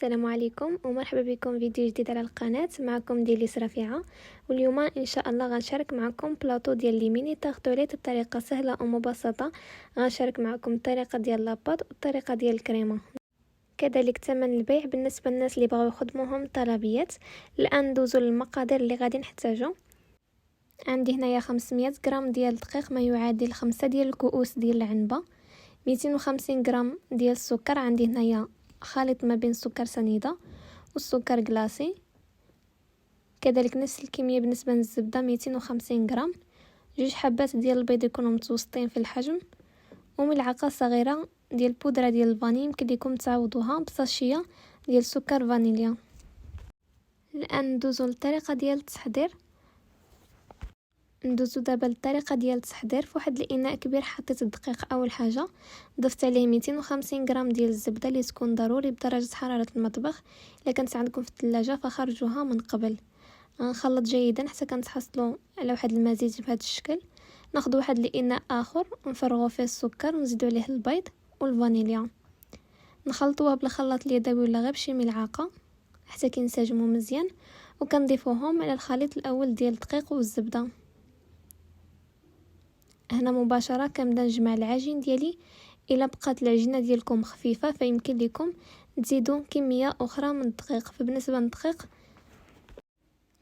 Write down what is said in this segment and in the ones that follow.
السلام عليكم ومرحبا بكم فيديو جديد على القناه. معكم ديليس رفيعه، واليوم ان شاء الله غنشارك معكم بلاطو ديال لي ميني تارتوليت بطريقه سهله ومبسطه. غنشارك معكم الطريقه ديال لاباط والطريقه ديال الكريمه، كذلك ثمن البيع بالنسبه للناس اللي بغاو يخدموهم طلبيات. الان ندوزو للمقادير اللي غادي نحتاجو. عندي هنايا 500 غرام ديال الدقيق، ما يعادل 5 ديال الكؤوس ديال العنبه، 250 غرام ديال السكر. عندي هنايا خليط ما بين السكر سنيده والسكر كلاصي، كذلك نفس الكميه بالنسبه للزبده 250 غرام، جوج حبات ديال البيض يكونوا متوسطين في الحجم، وملعقه صغيره ديال البودره ديال الفاني. يمكن لكم تعوضوها بساشيه ديال سكر فانيليا. الان ندوزو للطريقه ديال التحضير. ندوزو دابا للطريقه ديال التحضير. في واحد الاناء كبير حطيت الدقيق اول حاجه، ضفت عليه 250 غرام ديال الزبده اللي تكون ضروري بدرجه حراره المطبخ. الا كانت عندكم في الثلاجه فخرجوها من قبل. غنخلط جيدا حتى كنتحصلوا على واحد المزيج بهذا الشكل. ناخذ واحد الاناء اخر ونفرغوا فيه السكر ونزيدوا عليه البيض والفانيليا، نخلطوها بالخلاط اليدوي ولا غير بشي ملعقه حتى كينسجموا مزيان، وكنضيفوهم على الخليط الاول ديال الدقيق والزبده. هنا مباشره كنبدا نجمع العجين ديالي. الا بقات العجينه ديالكم خفيفه فيمكن لكم تزيدوا كميه اخرى من الدقيق. فبالنسبه للدقيق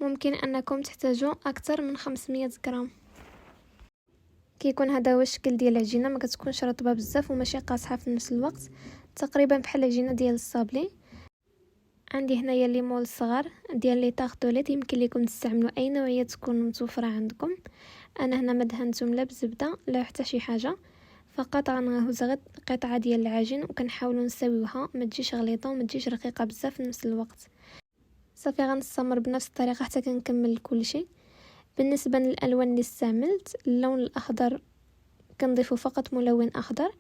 ممكن انكم تحتاجوا اكثر من 500 غرام. كيكون هذا هو الشكل ديال العجينه، ما كتكونش رطبه بزاف وماشي قاصحه في نفس الوقت، تقريبا بحال العجينه ديال الصابلي. عندي هنايا الليمون الصغار ديال لي طارطوليت، يمكن لكم تستعملوا اي نوعيه تكون متوفره عندكم. انا هنا ما دهنتهم لا بزبده لا حتى شي حاجه، فقط غنهز غير قطعه ديال العجين وكنحاولوا نسويوها ما تجيش غليظه وما تجيش رقيقه بزاف في نفس الوقت. صافي غنستمر بنفس الطريقه حتى كنكمل كل شيء. بالنسبه للالوان اللي استعملت، اللون الاخضر كنضيفو فقط ملون اخضر،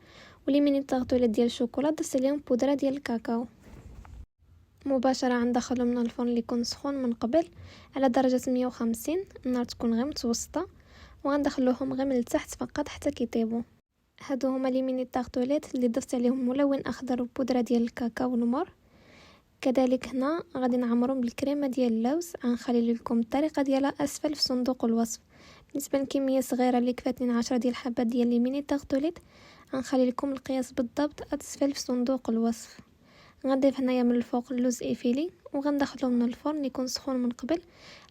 ولي ميني طارطوليت ديال الشوكولا ضفت عليهم بودره ديال الكاكاو. مباشره غندخلهم من الفرن اللي يكون سخون من قبل على درجه 150، النار تكون غير متوسطه، وغندخلوهم غير من التحت فقط حتى كيطيبوا. هادو هما لي ميني طارطوليت اللي ضفت عليهم ملون اخضر وبودره ديال الكاكاو والمر. كذلك هنا غادي نعمرهم بالكريمه ديال اللوز. غنخلي لكم الطريقه ديالها اسفل في صندوق الوصف. بالنسبه لكميه صغيره اللي كفاتني 10 ديال الحبات ديال لي ميني طارطوليت، غنخلي لكم القياس بالضبط اسفل في صندوق الوصف. غنضيف هنايا من الفوق اللوز ايفيلي وغندخلو من الفرن يكون سخون من قبل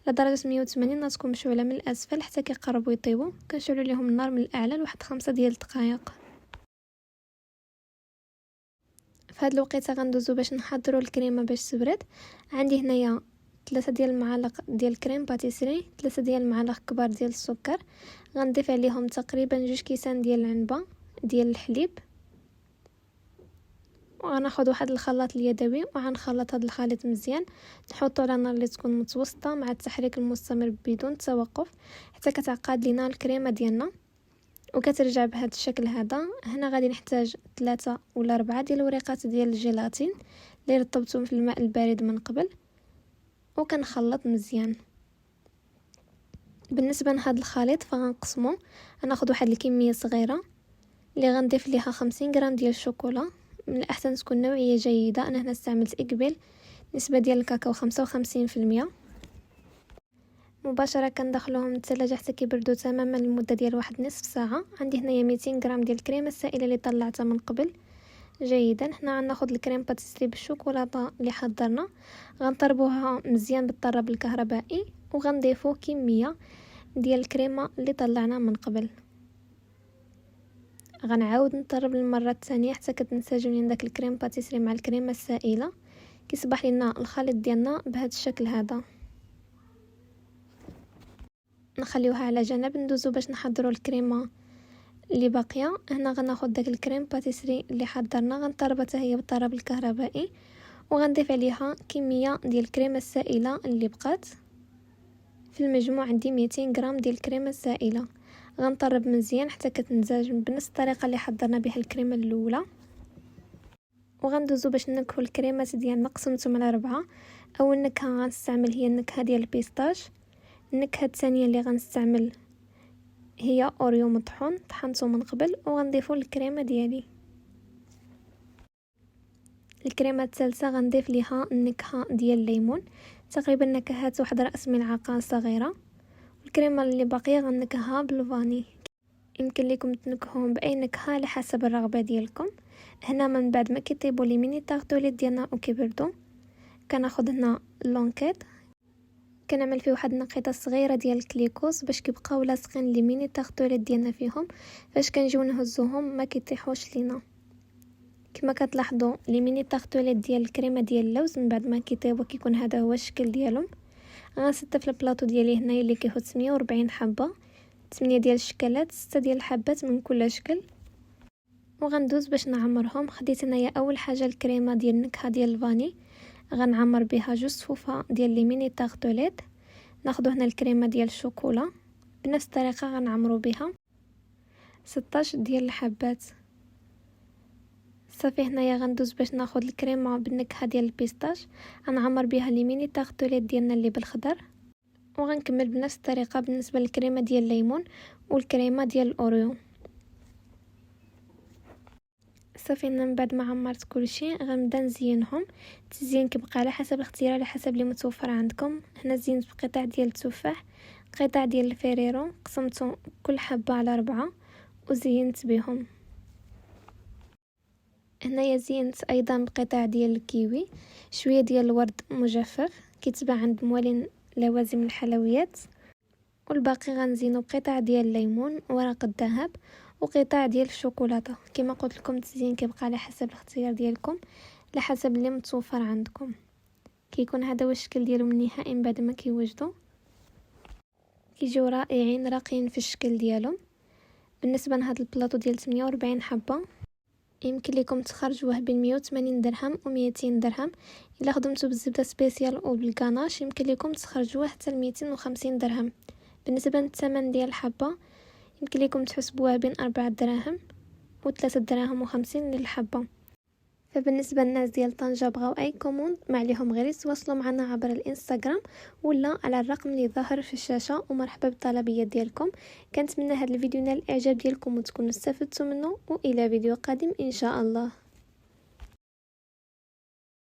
على درجه 180، تكون مشعوله من الاسفل حتى كيقربوا يطيبوا. كنشعلوا لهم النار من الاعلى لواحد 5 ديال الدقائق. في هاد الوقيته غندوزو باش نحضروا الكريمه باش تبرد. عندي هنايا 3 ديال المعالق ديال الكريم باتيسري، 3 ديال المعالق كبار ديال السكر، غنضيف عليهم تقريبا 2 كيسان ديال العنبه ديال الحليب، وغناخذ واحد الخلاط اليدوي وغنخلط هذا الخليط مزيان. نحطو على النار اللي تكون متوسطه مع التحريك المستمر بدون توقف حتى كتعقد لينا الكريمه ديالنا وكترجع بهذا الشكل هذا. هنا غادي نحتاج 3 ولا 4 ديال الوريقات ديال الجيلاتين اللي رطبتهم في الماء البارد من قبل، وكنخلط مزيان. بالنسبه لهذا الخليط فغنقسمو. غناخذ واحد الكميه صغيره اللي غنضيف ليها 50 غرام ديال الشوكولا، من الاحسن تكون نوعيه جيده. انا هنا استعملت اقبل، نسبه ديال الكاكاو 55%. مباشره كندخلوهم للثلاجه حتى كيبردوا تماما لمده ديال واحد نصف ساعه. عندي هنايا 200 غرام ديال الكريمه السائله اللي طلعتها من قبل جيدا. حنا غناخذ الكريم باتيسري بالشوكولاته اللي حضرنا، غنطربوها مزيان بالطرب الكهربائي وغنضيفو كميه ديال الكريمه اللي طلعنا من قبل. غنعاود نطرب للمره الثانيه حتى كتنسجم لنا داك الكريم باتيسري مع الكريمه السائله. كيصبح لنا الخليط ديالنا بهذا الشكل هذا. نخليوها على جنب. ندوزو باش نحضروا الكريمه اللي باقيه. هنا غناخذ داك الكريم باتيسري اللي حضرنا، غنطربها حتى هي بالطرب الكهربائي، وغنضيف عليها كميه ديال الكريمه السائله اللي بقات. في المجموع عندي 200 غرام ديال الكريمه السائله. غنطرب مزيان حتى كتنسجم بنفس الطريقه اللي حضرنا بها الكريمه الاولى. وغندوزو باش ننكهو الكريمات ديالنا. قسمتهم على 4. اول نكهه غنستعمل هي النكهه ديال البيستاش. النكهه الثانيه اللي غنستعمل هي اوريو مطحون، طحنته من قبل وغنضيفو الكريمه ديالي. الكريمه الثالثه غنضيف ليها النكهه ديال الليمون، تقريبا نكهات واحد راس ملعقه صغيره. الكريمه اللي باقيه غنكهها بالفاني، يمكن لكم تنكهوهم باي نكهه على حسب الرغبه ديالكم. هنا من بعد ما كيطيبوا لي ميني طارطوليت ديالنا وكيبردوا، كناخذ هنا اللونكيت، كنعمل فيه واحد النقيطه صغيره ديال الكليكوز باش كيبقاو لاصقين لي ميني طارطوليت ديالنا فيهم، فاش كنجيو نهزوهم ما كيطيحوش لينا. كما كتلاحظوا لي ميني طارطوليت ديال الكريمه ديال اللوز من بعد ما كيطيبوا كيكون هذا هو الشكل ديالهم. غنستف البلاطو ديالي هنايا اللي كيحوت 140 حبه، 8 ديال الشكلات، 6 ديال الحبات من كل شكل، وغندوز باش نعمرهم. خديت هنايا اول حاجه الكريمه ديال النكهه ديال الفاني، غنعمر بها جوج صفوفه ديال لي ميني طارطوليت. ناخذ هنا الكريمه ديال الشوكولا بنفس الطريقه غنعمروا بها 16 ديال الحبات. صافي هنايا غندوز باش ناخذ الكريمه بالنكهه ديال البيستاش، غنعمر بها لي ميني طارطوليت ديالنا اللي بالخضر، وغنكمل بنفس الطريقه بالنسبه للكريمه ديال الليمون والكريمه ديال الاوريو. صافي من بعد ما عمرت كلشي غنبدا نزينهم. التزيين كيبقى على حسب الاختيار، على حسب اللي متوفر عندكم. هنا زينت بقطع ديال التفاح، قطع ديال الفيريرو، قسمتهم كل حبه على 4 وزينت بهم. هنايا زينت ايضا بقطع ديال الكيوي، شويه ديال الورد مجفف كيتباع عند موالين لوازم الحلويات، والباقي غنزينو بقطع ديال الليمون، ورق الذهب، وقطع ديال الشوكولاته. كما قلت لكم التزيين كيبقى على حسب الاختيار ديالكم، على حسب اللي متوفر عندكم. كيكون هذا هو الشكل ديالهم النهائي من بعد ما كيوجدوا، كيجيو رائعين راقيين في الشكل ديالهم. بالنسبه لهذا البلاطو ديال 48 حبه يمكن لكم تخرجوه بين 180 درهم و 200 درهم. الا خدمتو بالزبده سبيسيال او بالكاناش يمكن لكم تخرجوه حتى ل 250 درهم. بالنسبه للثمن ديال الحبه يمكن لكم تحسبوها بين 4 دراهم و 3 دراهم و50 للحبه. فبالنسبه للناس ديال طنجة بغاو اي كوموند ما عليهم غير يتواصلوا معنا عبر الانستغرام ولا على الرقم اللي ظاهر في الشاشه، ومرحبا بالطلبيات ديالكم. كنتمنى هذا الفيديو نال الاعجاب ديالكم وتكونوا استفدتوا منه، والى فيديو قادم ان شاء الله.